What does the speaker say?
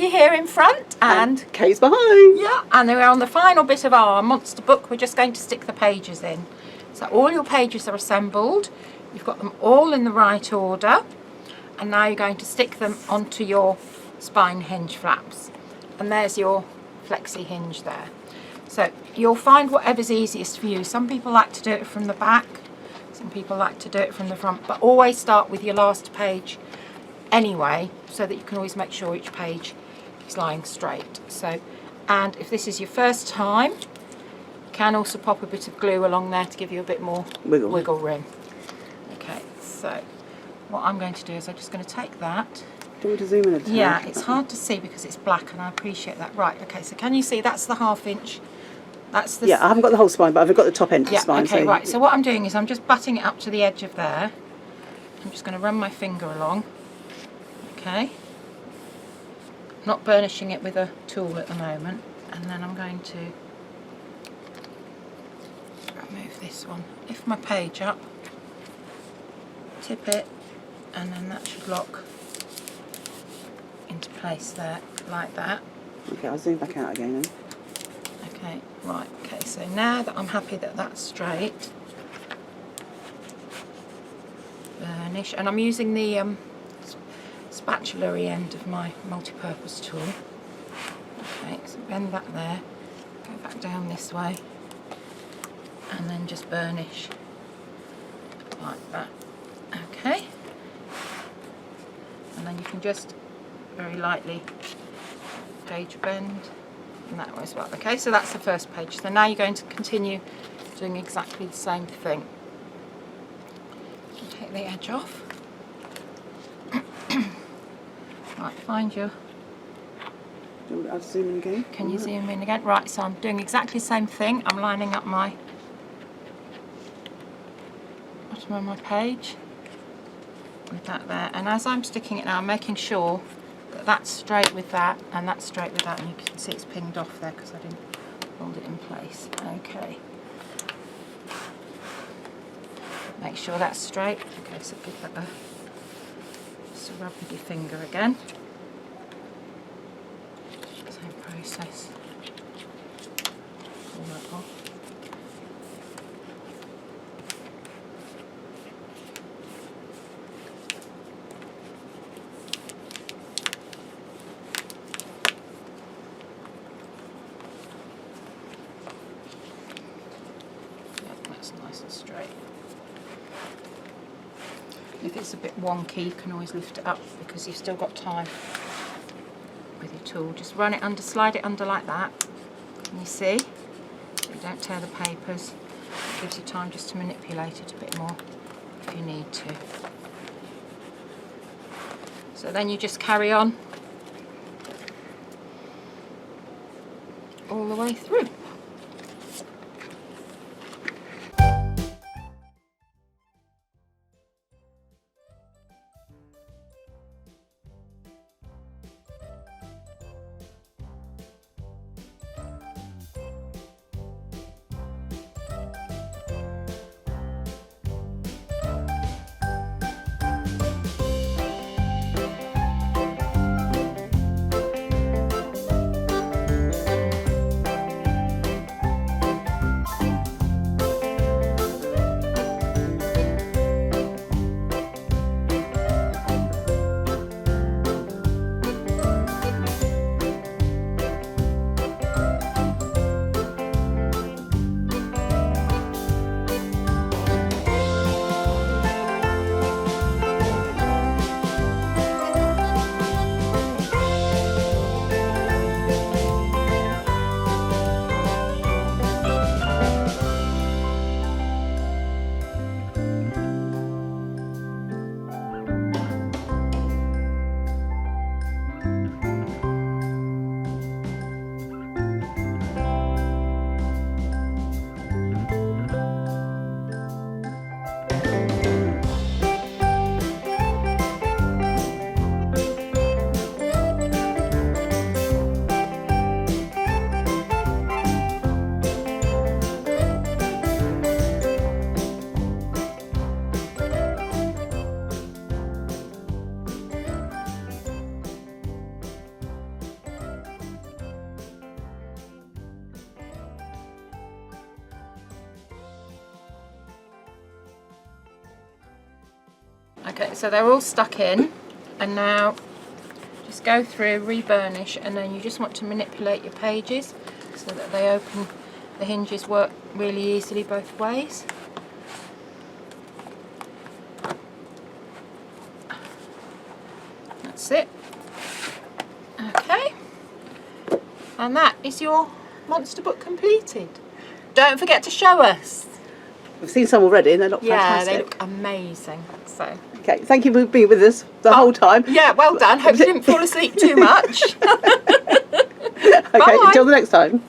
Wendy here in front and Kate's behind. Yeah, and we're on the final bit of our monster book. We're just going to stick the pages in. So all your pages are assembled. You've got them all in the right order. And now you're going to stick them onto your spine hinge flaps. And there's your flexi hinge there. So you'll find whatever's easiest for you. Some people like to do it from the back. Some people like to do it from the front. But always start with your last page anyway, so that you can always make sure each page is lying straight. So, and if this is your first time, you can also pop a bit of glue along there to give you a bit more wiggle room. Okay, so what I'm going to do is I'm just going to take that. Do you want me to zoom in a tad? Yeah, it's hard to see because it's black, and I appreciate that. Right, okay, so can you see that's the 1/2 inch? That's the... Yeah, I haven't got the whole spine, but I've got the top end of the spine. Okay, so right, so what I'm doing is I'm just butting it up to the edge of there. I'm just going to run my finger along. Okay, not burnishing it with a tool at the moment, and then I'm going to remove this one, lift my page up, tip it, and then that should lock into place there, like that. Okay, I'll zoom back out again then. Okay, right, okay, so now that I'm happy that that's straight, burnish, and I'm using the spatula-y end of my multi-purpose tool. Okay, so bend that there, go back down this way, and then just burnish like that. Okay, and then you can just very lightly page bend and that way as well. Okay, so that's the first page. So now you're going to continue doing exactly the same thing. Take the edge off. Right, find your... Do you want me to zoom in again? Can you zoom in again? Right, so I'm doing exactly the same thing. I'm lining up my bottom of my page with that there. And as I'm sticking it now, I'm making sure that that's straight with that and that's straight with that. And you can see it's pinged off there because I didn't hold it in place. Okay. Make sure that's straight. Okay, so give that a... Just rub with your finger again. Same process. Pull that off. Yep, that's nice and straight. If it's a bit wonky, you can always lift it up because you've still got time with your tool. Just run it under, slide it under like that. Can you see? So you don't tear the papers. It gives you time just to manipulate it a bit more if you need to. So then you just carry on all the way through. Okay, so they're all stuck in, and now just go through, re-burnish, and then you just want to manipulate your pages so that they open, the hinges work really easily both ways. That's it. Okay, and that is your monster book completed. Don't forget to show us. We've seen some already and they look Yeah, fantastic. they look amazing. So. Okay, thank you for being with us the whole time. Yeah, well done. Hope you didn't fall asleep too much. Okay, Bye. until the next time.